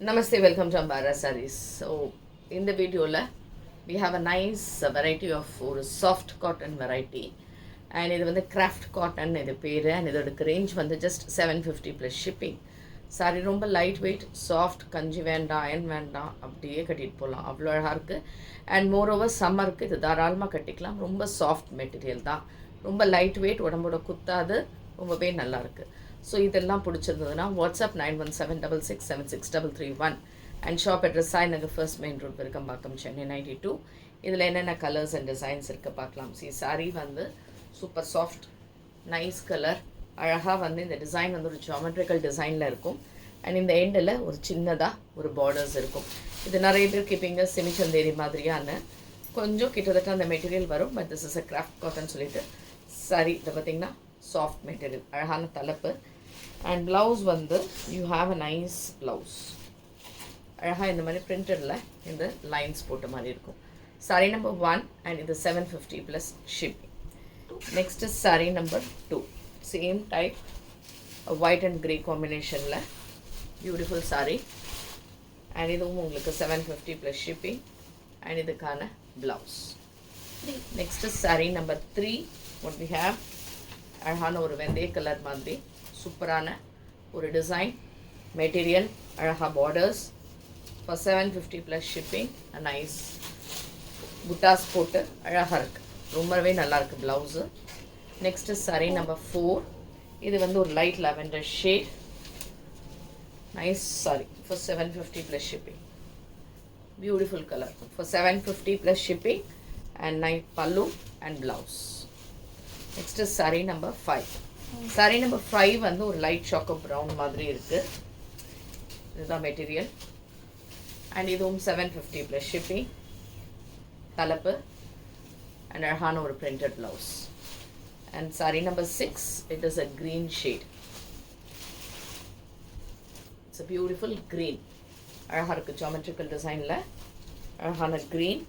Namaste, welcome to Ambara Sarees. So, in the video, we have a nice variety of soft cotton variety. And this is craft cotton, and the range is just 750 plus shipping. Saree ரொம்ப light weight soft கஞ்சி வேண்டாம் iron வேண்டாம் அப்படியே கட்டிட்டு போகலாம் அவ்வளோ அழகாக இருக்குது. அண்ட் மோரோவர் சம்மருக்கு இது தாராளமாக கட்டிக்கலாம். ரொம்ப சாஃப்ட் மெட்டீரியல் தான், ரொம்ப லைட் வெயிட், உடம்போட குத்தாது, ரொம்பவே நல்லாயிருக்கு. ஸோ இதெல்லாம் பிடிச்சிருந்ததுன்னா WhatsApp 9176676331 and shop address Sainagar first main road Perumbakkam Chennai 92. இதில் என்னென்ன கலர்ஸ் அண்ட் டிசைன்ஸ் இருக்குது பார்க்கலாம். சாரீ வந்து சூப்பர் சாஃப்ட் நைஸ் கலர், அழகாக இந்த டிசைன் ஒரு ஜியாமெட்ரிக்கல் டிசைனில் இருக்கும். அண்ட் இந்த எண்டில் ஒரு சின்னதாக ஒரு பார்டர்ஸ் இருக்கும். இது நிறைய பேர் கேட்பீங்க செமிச்சந்தேரி மாதிரியான கொஞ்சம் கிட்டத்தட்ட அந்த மெட்டீரியல் வரும். But this is a craft cotton சொல்லிட்டு சாரி. இதை பார்த்திங்கன்னா சாஃப்ட் மெட்டீரியல், அழகான தலைப்பு. And blouse you have a nice blouse, அழகாக இந்த மாதிரி பிரிண்டடில் இந்த லைன்ஸ் போட்ட மாதிரி இருக்கும். சாரீ நம்பர் 1 அண்ட் இது 750 plus shipping. Next is sari number 2, same type white and grey காம்பினேஷனில் பியூட்டிஃபுல் சாரீ. அண்ட் இதுவும் உங்களுக்கு 750 ப்ளஸ் ஷிப்பிங். அண்ட் இதுக்கான blouse. Next is sari number 3. what we have அழகான ஒரு வெந்தய கலர் மாதிரி சூப்பரான ஒரு டிசைன் மெட்டீரியல், அழகாக borders for 750 plus shipping. Nice புட்டாஸ் போட்டு அழகாக இருக்குது, ரொம்பவே நல்லாயிருக்கு ப்ளவுஸு. Next sari number 4. இது ஒரு light lavender shade, nice sari for 750 plus shipping. Beautiful colour for 750 plus shipping. And நைட் பல்லு and blouse. Next is sari number 5. Sari number 5 ஒரு லைட் ஷாக்கோ ப்ரௌன் மாதிரி இருக்குது. இதுதான் மெட்டீரியல். அண்ட் இதுவும் 750 ப்ளஸ் ஷிப்பிங். தலைப்பு அண்ட் அழகான ஒரு printed blouse. And sari number 6, it is a green shade. It's a beautiful green, அழகாக இருக்குது ஜியாமெட்ரிக்கல் டிசைனில் அழகான க்ரீன்,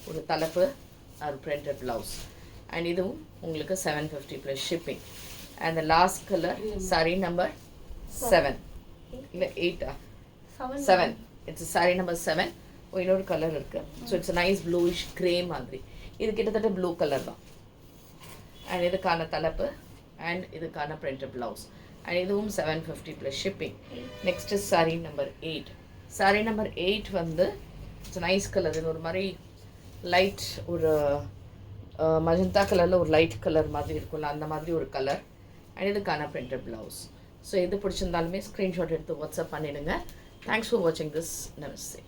ஒரு தலைப்பு ஒரு பிரிண்டட் ப்ளவுஸ். அண்ட் இதுவும் உங்களுக்கு 750 plus shipping. And the last colour sari number 7 இல்லை 8 7. It's sari number 7. இன்னொரு கலர் இருக்குது. So it's nice bluish grey மாதிரி. இது கிட்டத்தட்ட ப்ளூ கலர் தான். அண்ட் இதுக்கான தலைப்பு அண்ட் இதுக்கான பிரிண்டட் ப்ளவுஸ். அண்ட் இதுவும் 750 plus shipping. Next is sari number 8. Sari number 8 it's nice colour. இது ஒரு மாதிரி லைட் ஒரு மஜந்தா கலரில் ஒரு லைட் கலர் மாதிரி இருக்கும்ல, அந்த மாதிரி ஒரு கலர். அண்ட் இதுக்கான பிரிண்டட் ப்ளவுஸ். ஸோ எது பிடிச்சிருந்தாலுமே ஸ்க்ரீன்ஷாட் எடுத்து வாட்ஸ்அப் பண்ணிடுங்க. தேங்க்ஸ் ஃபார் வாட்சிங் திஸ். நமஸ்தே.